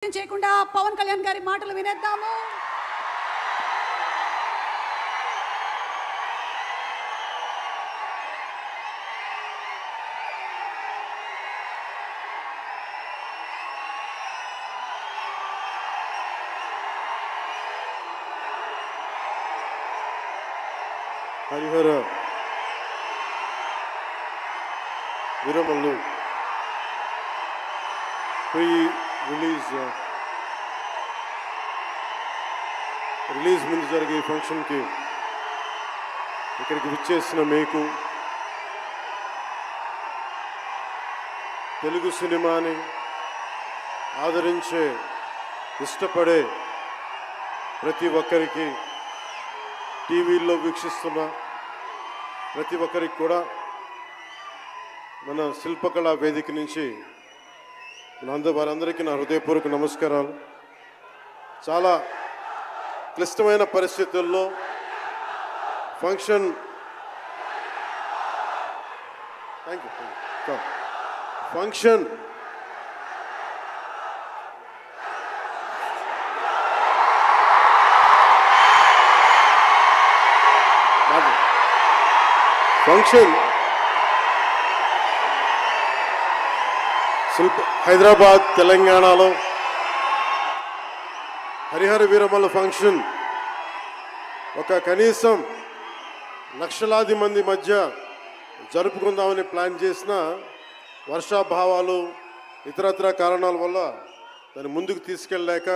చేయకుండా పవన్ కళ్యాణ్ గారి మాటలు వినేద్దాము. హరిహర వీరమల్లు రిలీజ్ ముందు జరిగే ఫంక్షన్కి ఇక్కడికి విచ్చేసిన మీకు, తెలుగు సినిమాని ఆదరించే ఇష్టపడే ప్రతి ఒక్కరికి, టీవీల్లో వీక్షిస్తున్న ప్రతి ఒక్కరికి కూడా మన శిల్పకళా వేదిక నుంచి వారందరికీ నా హృదయపూర్వక నమస్కారాలు. చాలా క్లిష్టమైన పరిస్థితుల్లో ఫంక్షన్ హైదరాబాద్ తెలంగాణలో హరిహర వీరమల్లు ఫంక్షన్ ఒక కనీసం లక్షలాది మంది మధ్య జరుపుకుందామని ప్లాన్ చేసిన వర్షాభావాలు ఇతరత్ర కారణాల వల్ల దాన్ని ముందుకు తీసుకెళ్ళలేక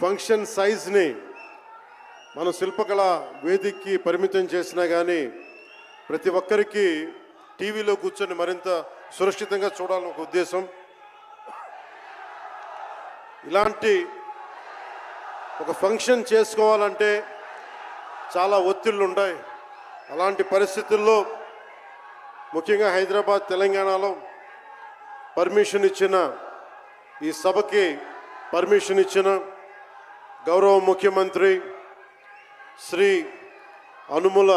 ఫంక్షన్ సైజ్ని మన శిల్పకళా వేదికకి పరిమితం చేసినా కానీ ప్రతి ఒక్కరికి టీవీలో కూర్చొని మరింత సురక్షితంగా చూడాలని ఒక ఉద్దేశం. ఇలాంటి ఒక ఫంక్షన్ చేసుకోవాలంటే చాలా ఒత్తిళ్ళు ఉంటాయి. అలాంటి పరిస్థితుల్లో ముఖ్యంగా హైదరాబాద్ తెలంగాణలో పర్మిషన్ ఇచ్చిన, ఈ సభకి పర్మిషన్ ఇచ్చిన గౌరవ ముఖ్యమంత్రి శ్రీ అనుముల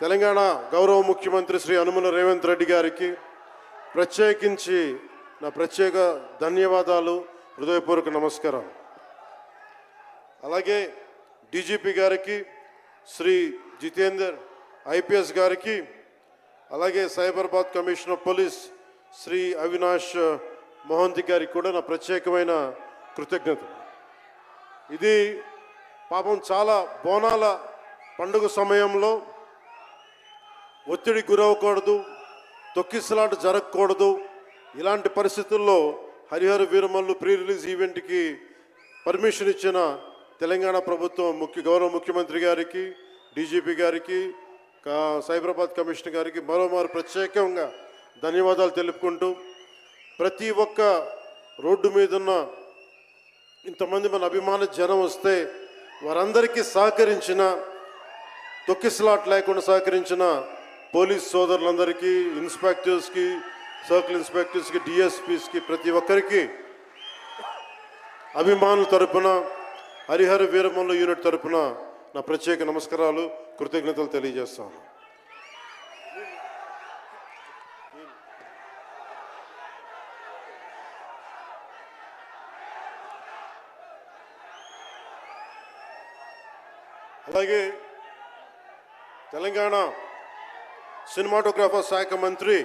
తెలంగాణ గౌరవ ముఖ్యమంత్రి శ్రీ అనుముల రేవంత్ రెడ్డి గారికి ప్రత్యేకించి నా ప్రత్యేక ధన్యవాదాలు, హృదయపూర్వక నమస్కారం. అలాగే డీజీపీ గారికి, శ్రీ జితేందర్ ఐపీఎస్ గారికి, అలాగే Cyberabad commissioner of police Shri Avinash Mohanty గారికి కూడా నా ప్రత్యేకమైన కృతజ్ఞతలు. ఇది పాపం చాలా బోనాల పండుగ సమయంలో ఒత్తిడి గురవకూడదు, తొక్కిసలాట జరగకూడదు. ఇలాంటి పరిస్థితుల్లో హరిహర వీరమల్లు ప్రీ రిలీజ్ ఈవెంట్కి పర్మిషన్ ఇచ్చిన తెలంగాణ ప్రభుత్వం గౌరవ ముఖ్యమంత్రి గారికి, డీజీపీ గారికి, సైబరాబాద్ కమిషనర్ గారికి మరోమారు ప్రత్యేకంగా ధన్యవాదాలు తెలుపుకుంటూ, ప్రతి ఒక్క రోడ్డు మీద ఉన్న ఇంతమంది మన అభిమాన జనం వస్తే వారందరికీ సహకరించిన, తొక్కిసలాట లేకుండా సహకరించిన పోలీస్ సోదరులందరికీ, ఇన్స్పెక్టర్స్కి, సర్కిల్ ఇన్స్పెక్టర్స్కి, డిఎస్పీస్కి, ప్రతి ఒక్కరికి అభిమానుల తరపున, హరిహర వీరమల్లు యూనిట్ తరపున నా ప్రత్యేక నమస్కారాలు, కృతజ్ఞతలు తెలియజేస్తాను. అలాగే తెలంగాణ సినిమాటోగ్రాఫర్ శాఖ మంత్రి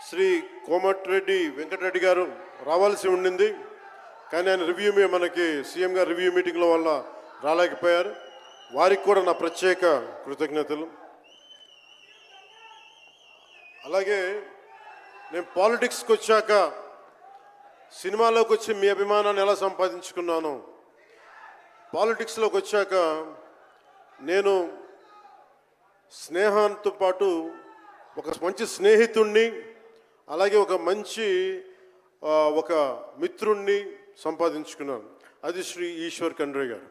శ్రీ కోమటిరెడ్డి వెంకటరెడ్డి గారు రావాల్సి ఉండింది, కానీ ఆయన మనకి సీఎం గారు రివ్యూ మీటింగ్ల వల్ల రాలేకపోయారు. వారికి కూడా నా ప్రత్యేక కృతజ్ఞతలు. అలాగే నేను పాలిటిక్స్కి వచ్చాక, సినిమాలోకి వచ్చి మీ అభిమానాన్ని ఎలా సంపాదించుకున్నాను, పాలిటిక్స్లోకి వచ్చాక నేను స్నేహంతో పాటు ఒక మంచి స్నేహితుణ్ణి, అలాగే ఒక మంచి మిత్రుణ్ణి సంపాదించుకున్నాను. అది శ్రీ ఈశ్వర్ ఖండ్రే గారు.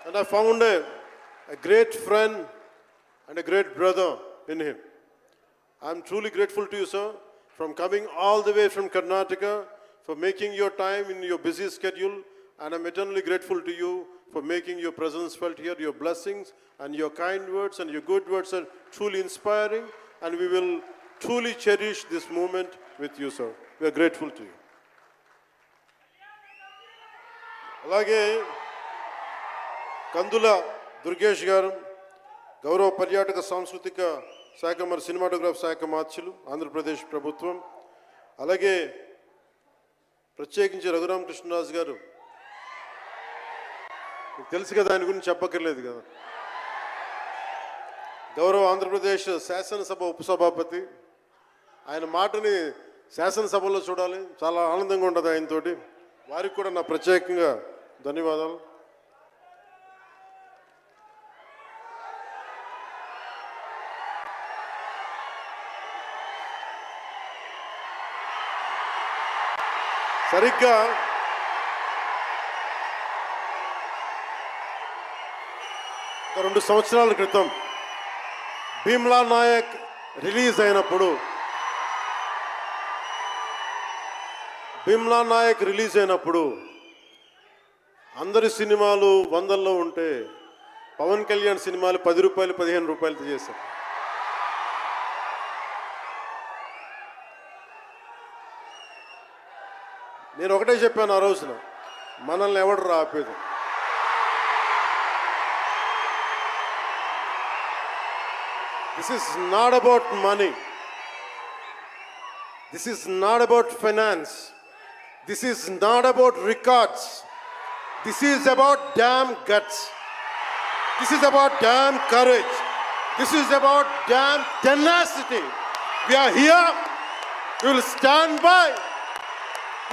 And I found a great friend and a great brother in him. I am truly grateful to you, sir, from coming all the way from Karnataka, for making your time in your busy schedule, and I'm eternally grateful to you for making your presence felt here. Your blessings and your kind words and your good words are truly inspiring, and we will truly cherish this moment with you, sir. We are grateful to you. అలాగే కందుల దుర్గేష్ గారు, గౌరవ పర్యాటక సాంస్కృతిక శాఖ మరి cinematograph శాఖ మార్చులు ఆంధ్రప్రదేశ్ ప్రభుత్వం. అలాగే ప్రత్యేకించి రఘురామకృష్ణరాజు గారు, మీకు తెలుసు కదా, ఆయన గురించి చెప్పక్కర్లేదు కదా. గౌరవ ఆంధ్రప్రదేశ్ శాసనసభ ఉపసభాపతి, ఆయన మాటని శాసనసభలో చూడాలి, చాలా ఆనందంగా ఉంటుంది ఆయనతోటి. వారికి కూడా నా ప్రత్యేకంగా ధన్యవాదాలు. సరిగ్గా ఒక 2 సంవత్సరాల క్రితం భీమ్లా నాయక్ రిలీజ్ అయినప్పుడు, అందరి సినిమాలు 100లో ఉంటే పవన్ కళ్యాణ్ సినిమాలు 10 రూపాయలు 15 రూపాయలతో చేశారు. నేను ఒకటే చెప్పాను ఆ రోజున, మనల్ని ఎవడు ఆపేది. This is not about money, this is not about finance, this is not about records, this is about damn guts, this is about damn courage, this is about damn tenacity. We are here, we will stand by,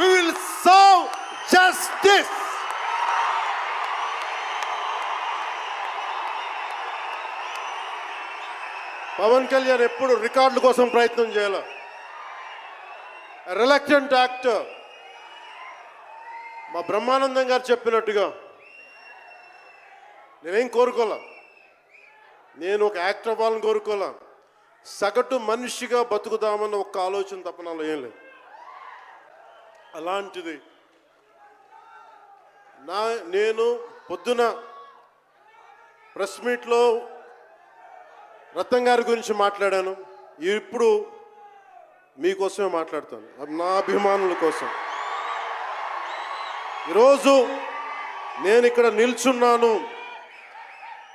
we will serve justice. Pawan Kalyan ఎప్పుడు రికార్డుల కోసం ప్రయత్నం చేయాలి. Reluctant actor. మా బ్రహ్మానందం గారు చెప్పినట్టుగా నేనేం కోరుకోలే, నేను ఒక యాక్టర్ అవ్వాలని కోరుకోలే, సగటు మనిషిగా బతుకుదామన్న ఒక్క ఆలోచన తప్ప నాలో ఏం లేదు. అలాంటిది నేను పొద్దున ప్రెస్ మీట్లో రతన్ గారి గురించి మాట్లాడాను, ఇప్పుడు మీకోసమే మాట్లాడతాను, నా అభిమానుల కోసం. ఈరోజు నేను ఇక్కడ నిల్చున్నాను,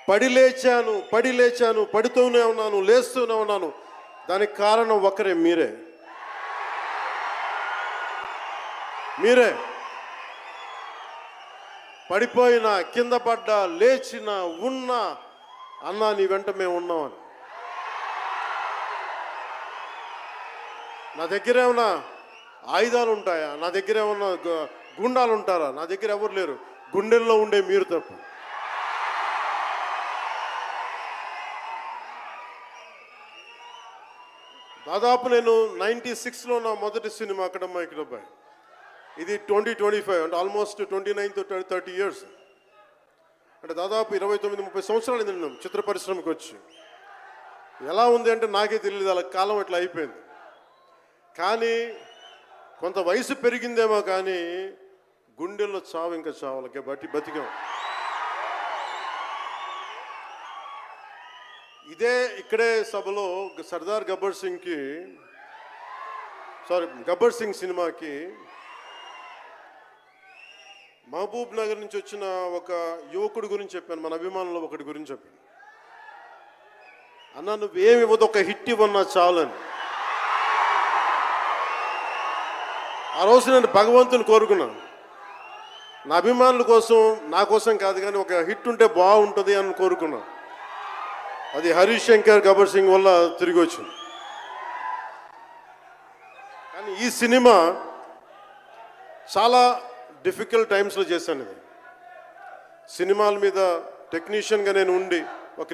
పడి లేచాను, పడుతూనే ఉన్నాను, లేస్తూనే ఉన్నాను. దానికి కారణం ఒకరే, మీరే. పడిపోయినా, కింద పడ్డా, లేచినా, ఉన్నా, అన్నా నీ వెంట మేము ఉన్నామని. నా దగ్గర ఏమన్నా ఆయుధాలు ఉంటాయా? నా దగ్గర ఏమన్నా గుండాలు ఉంటారా? నా దగ్గర ఎవరు లేరు, గుండెల్లో ఉండే మీరు తప్ప. దాదాపు నేను 96లో నా మొదటి సినిమా అక్కడమ్మ ఇక్కడబ్బాయి, ఇది 2025, అంటే ఆల్మోస్ట్ 29 to 30 years, అంటే దాదాపు 29-30 సంవత్సరాలు నేను చిత్ర పరిశ్రమకు వచ్చి. ఎలా ఉంది అంటే నాకే తెలియదు, అలా కాలం ఇట్లా అయిపోయింది. కానీ కొంత వయసు పెరిగిందేమో కానీ గుండెల్లో చావు ఇంకా చావాలి, బతికాం. ఇక్కడే సభలో సర్దార్ గబ్బర్ సింగ్ సినిమాకి మహబూబ్ నగర్ నుంచి వచ్చిన ఒక యువకుడి గురించి చెప్పాను, మన అభిమానులు ఒకటి గురించి చెప్పాను. అన్నా నువ్వేమి ఇవ్వదు, ఒక హిట్ ఇవ్వన్నా చాలని. ఆ రోజు నేను భగవంతుని కోరుకున్నాను, నా అభిమానుల కోసం, నా కోసం కాదు కానీ ఒక హిట్ ఉంటే బాగుంటుంది అని కోరుకున్నాను. అది హరీష్ శంకర్ గబ్బర్ సింగ్ వల్ల తిరిగి వచ్చింది. కానీ ఈ సినిమా చాలా డిఫికల్ట్ టైమ్స్లో చేశాను. ఇది సినిమాల మీద టెక్నీషియన్గా నేను ఉండి, ఒక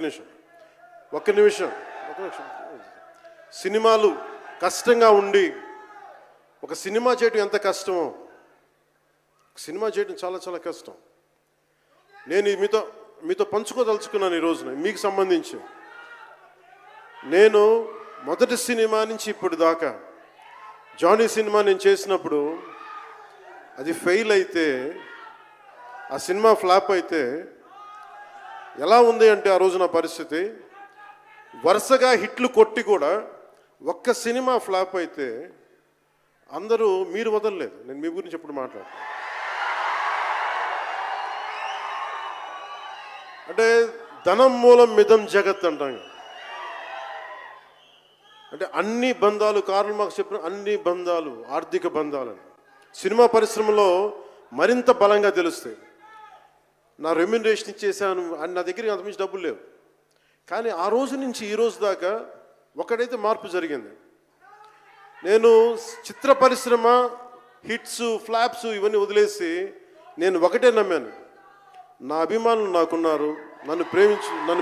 నిమిషం సినిమాలు కష్టంగా ఉండి, ఒక సినిమా చేయడం ఎంత కష్టమో, సినిమా చేయడం చాలా చాలా కష్టం. నేను మీతో పంచుకోదలుచుకున్నాను ఈ రోజున. మీకు సంబంధించి నేను మొదటి సినిమా నుంచి ఇప్పుడు దాకా, జానీ సినిమా నేను చేసినప్పుడు అది ఫెయిల్ అయితే, ఆ సినిమా ఫ్లాప్ అయితే ఎలా ఉంది అంటే ఆ రోజు నా పరిస్థితి, వరుసగా హిట్లు కొట్టి కూడా ఒక్క సినిమా ఫ్లాప్ అయితే అందరూ మీరు వదలలేదు. నేను మీ గురించి ఎప్పుడు మాట్లాడతాను. అంటే ధనం మూలం మిదం జగత్ అంటాం. అంటే అన్ని బంధాలు, కార్ల్ మార్క్స్ చెప్పిన అన్ని బంధాలు ఆర్థిక బంధాలని సినిమా పరిశ్రమలో మరింత బలంగా తెలుస్తాయి. నా రెమ్యునరేషన్ ఇచ్చేసాను అని నా దగ్గర అంతమించి డబ్బులు లేవు. కానీ ఆ రోజు నుంచి ఈ రోజు దాకా ఒకటైతే మార్పు జరిగింది. నేను చిత్ర పరిశ్రమ హిట్స్, ఫ్లాప్స్ ఇవన్నీ వదిలేసి నేను ఒకటే నమ్మాను, నా అభిమానులు నాకున్నారు, నన్ను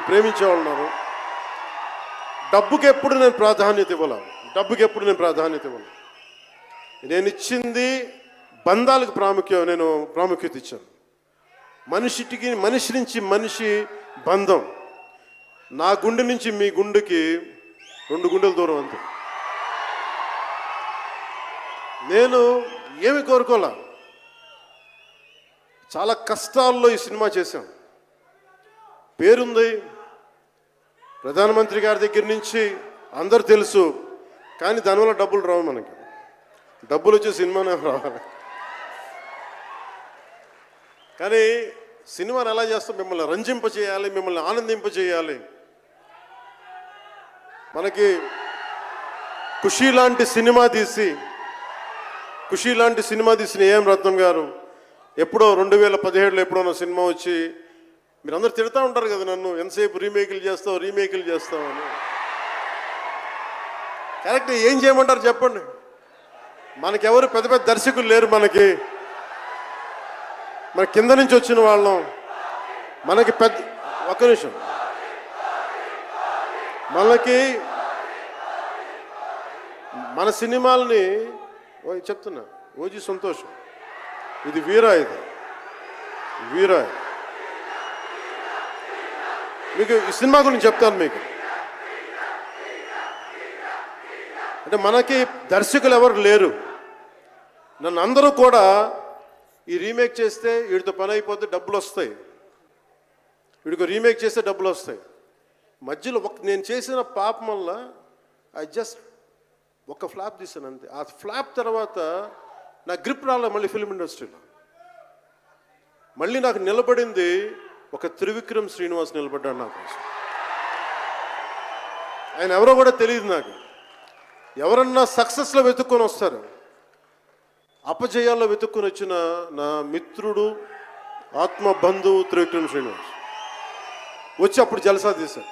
ప్రేమించేవాళ్ళు ఉన్నారు. డబ్బుకి ఎప్పుడు నేను ప్రాధాన్యత ఇవ్వాలి. నేను ఇచ్చింది బంధాలకు ప్రాముఖ్యత ఇచ్చాను. మనిషి నుంచి మనిషి బంధం. నా గుండె నుంచి మీ గుండెకి 2 గుండెల దూరం అంతే. నేను ఏమి కోరుకోలే. చాలా కష్టాల్లో ఈ సినిమా చేశాం. పేరుంది, ప్రధానమంత్రి గారి దగ్గర నుంచి అందరు తెలుసు. కానీ దానివల్ల డబ్బులు రావు. మనకి డబ్బులు వచ్చే సినిమానే రావాలి. కానీ సినిమాని ఎలా చేస్తాం? మిమ్మల్ని రంజింపజేయాలి, మిమ్మల్ని ఆనందింపజేయాలి. మనకి ఖుషీ లాంటి సినిమా తీసిన ఏఎం రత్నం గారు ఎప్పుడో 2017లో ఎప్పుడో నా సినిమా వచ్చి మీరందరూ తిడతా ఉంటారు కదా నన్ను, ఎంతసేపు రీమేకులు చేస్తావు అని. కరెక్ట్. ఏం చేయమంటారు చెప్పండి? మనకెవరు పెద్ద పెద్ద దర్శకులు లేరు. మన కింద నుంచి వచ్చిన వాళ్ళం. మనకి ఒక్క నిమిషం, మన సినిమాలని చెప్తున్నా, ఓజీ సంతోషం, ఇది వీరా, మీకు ఈ సినిమా గురించి చెప్తాను మీకు. అంటే మనకి దర్శకులు ఎవరు లేరు. నన్ను అందరూ కూడా ఈ రీమేక్ చేస్తే వీడితో పని అయిపోతే డబ్బులు వస్తాయి, వీడికి రీమేక్ చేస్తే డబ్బులు వస్తాయి. మధ్యలో నేను చేసిన పాపం వల్ల ఒక ఫ్లాప్ తీసాను అంతే. ఆ ఫ్లాప్ తర్వాత నా గ్రిప్ రాలే మళ్ళీ ఫిల్మ్ ఇండస్ట్రీలో. మళ్ళీ నాకు నిలబడింది ఒక త్రివిక్రమ్ శ్రీనివాస్ నిలబడ్డాడు నా కోసం. ఆయన ఎవరో కూడా తెలియదు నాకు. ఎవరన్నా సక్సెస్లో వెతుక్కొని వస్తారు, అపజయాల్లో వెతుక్కొని వచ్చిన నా మిత్రుడు, ఆత్మ బంధువు త్రివిక్రమ్ శ్రీనివాస్ వచ్చి అప్పుడు జలసా తీశారు.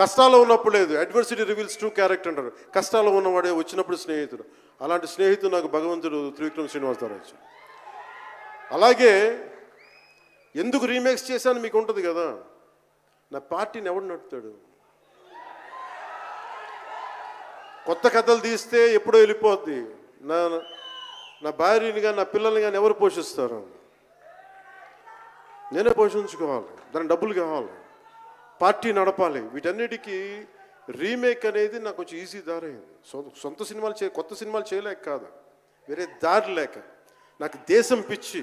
కష్టాల్లో ఉన్నప్పుడు లేదు. అడ్వర్సిటీ రివీల్స్ ట్రూ క్యారెక్టర్ అంటారు. కష్టాల్లో ఉన్నవాడే వచ్చినప్పుడు స్నేహితుడు. అలాంటి స్నేహితుడు నాకు భగవంతుడు త్రివిక్రమ్ శ్రీనివాస్ ద్వారా వచ్చాడు. అలాగే ఎందుకు రీమేక్స్ చేశాను మీకు ఉంటుంది కదా. నా పార్టీని ఎవడు నడుపుతాడు? కొత్త కథలు తీస్తే ఎప్పుడో వెళ్ళిపోద్ది. నా భార్యని కానీ నా పిల్లల్ని కానీ ఎవరు పోషిస్తారు? నేనే పోషించుకోవాలి, దానికి డబ్బులు కావాలి, పార్టీ నడపాలి. వీటన్నిటికీ రీమేక్ అనేది నాకు కొంచెం ఈజీ దారి అయింది. సొంత సినిమాలు కొత్త సినిమాలు చేయలేక కాదు, వేరే దారి లేక. నాకు దేశం పిచ్చి,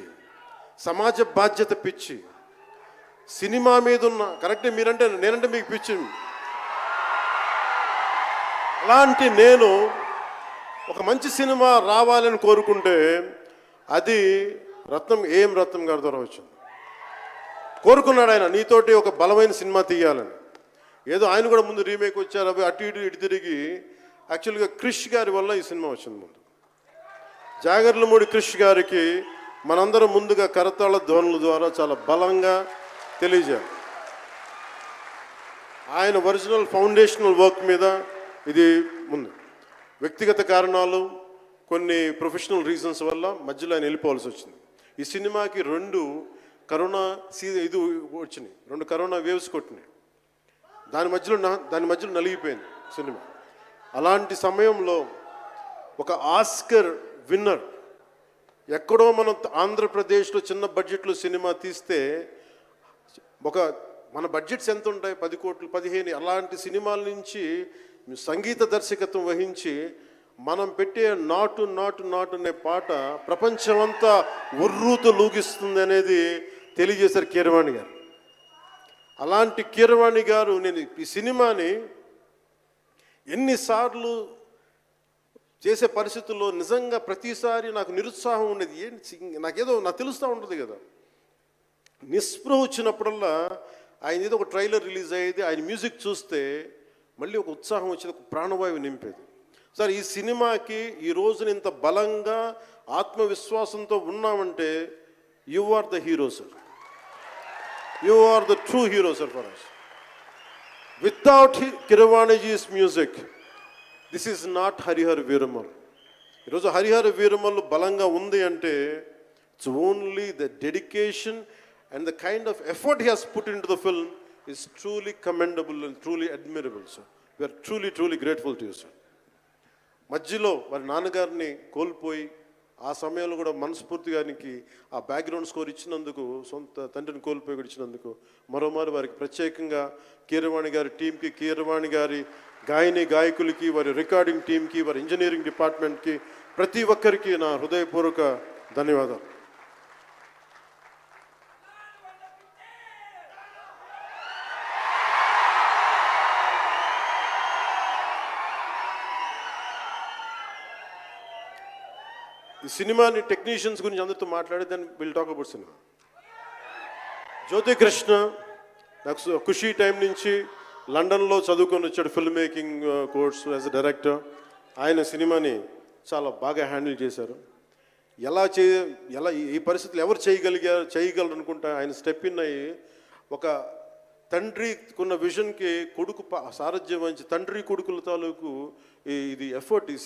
సమాజ బాధ్యత పిచ్చి, సినిమా మీద ఉన్న కరెక్టే. నేనంటే మీకు పిచ్చి. అలాంటి నేను ఒక మంచి సినిమా రావాలని కోరుకుంటే అది ఏఎం రత్నం గారి ద్వారా వచ్చింది. కోరుకున్నాడు ఆయన, నీతోటి ఒక బలమైన సినిమా తీయాలని. ఏదో ఆయన కూడా ముందు రీమేక్ వచ్చారు, అవి అటు ఇటు తిరిగి యాక్చువల్గా క్రిష్ గారి వల్ల ఈ సినిమా వచ్చింది. ముందు జాగర్లమూడి క్రిష్ గారికి మనందరం ముందుగా కరతాళ ధ్వనుల ద్వారా చాలా బలంగా తెలియజేయాలి. ఆయన ఒరిజినల్ ఫౌండేషనల్ వర్క్ మీద ఇది ముందు. వ్యక్తిగత కారణాలు, కొన్ని ప్రొఫెషనల్ రీజన్స్ వల్ల మధ్యలో ఆయన వెళ్ళిపోవాల్సి వచ్చింది. ఈ సినిమాకి 2 కరోనా వచ్చినాయి, 2 కరోనా వేవ్స్ కొట్టినాయి. దాని మధ్యలో నలిగిపోయింది సినిమా. అలాంటి సమయంలో ఒక ఆస్కర్ విన్నర్ ఎక్కడో మనం ఆంధ్రప్రదేశ్లో చిన్న బడ్జెట్లో సినిమా తీస్తే మన బడ్జెట్స్ ఎంత ఉంటాయి? 10 కోట్లు, 15. అలాంటి సినిమాల నుంచి సంగీత దర్శకత్వం వహించి మనం పెట్టే నాటు నాటు నాటు అనే పాట ప్రపంచమంతా ఉర్రూతో లూగిస్తుంది అనేది తెలియజేశారు కీరవాణి గారు. అలాంటి కీరవాణి గారు నేను ఈ సినిమాని ఎన్నిసార్లు చేసే పరిస్థితుల్లో నిజంగా ప్రతిసారి నాకు నిరుత్సాహం ఉండేది. నాకేదో నాకు తెలుస్తూ ఉంటుంది కదా, నిస్పృహ వచ్చినప్పుడల్లా ఆయన ఏదో ఒక ట్రైలర్ రిలీజ్ అయ్యేది, ఆయన మ్యూజిక్ చూస్తే మళ్ళీ ఒక ఉత్సాహం వచ్చేది, ఒక ప్రాణవాయువు నింపేది. సార్, ఈ సినిమాకి ఈ రోజున ఇంత బలంగా ఆత్మవిశ్వాసంతో ఉన్నామంటే you are the hero sir. You are the true hero sir for us. Without కిరవాణిజీస్ music this is not Harihara Veeramallu. ఈరోజు హరిహర వీరమల్ బలంగా ఉంది అంటే it's only the dedication and the kind of effort he has put into the film is truly commendable and truly admirable, sir. We are truly grateful to you, sir. మధ్యలో వారి నాన్నగారిని కోల్పోయి ఆ సమయంలో కూడా మనస్ఫూర్తిగా ఆయనకి ఆ బ్యాక్గ్రౌండ్ స్కోర్ ఇచ్చినందుకు, సొంత తండ్రిని కోల్పోయి కూడా ఇచ్చినందుకు మరోమారు వారికి ప్రత్యేకంగా కీరవాణి గారి టీంకి, కీరవాణి గారి గాయకులకి, వారి రికార్డింగ్ టీంకి, వారి ఇంజనీరింగ్ డిపార్ట్మెంట్కి, ప్రతి ఒక్కరికి నా హృదయపూర్వక ధన్యవాదాలు. ఈ సినిమాని టెక్నీషియన్స్ గురించి అందరితో మాట్లాడి then will talk about cinema. Jyothi Krishna నాకు ఖుషీ టైం నుంచి లండన్లో చదువుకొని వచ్చాడు, film making course as a director. ఆయన సినిమాని చాలా బాగా హ్యాండిల్ చేశారు. ఎలా ఈ పరిస్థితులు ఎవరు చేయగలరు అనుకుంటా ఆయన స్టెప్ ఇన్ అయ్యి ఒక తండ్రికున్న విజన్కి కొడుకు సారథ్యం వహించి తండ్రి కొడుకుల తాలూకు ఇది ఎఫర్ట్ ఈ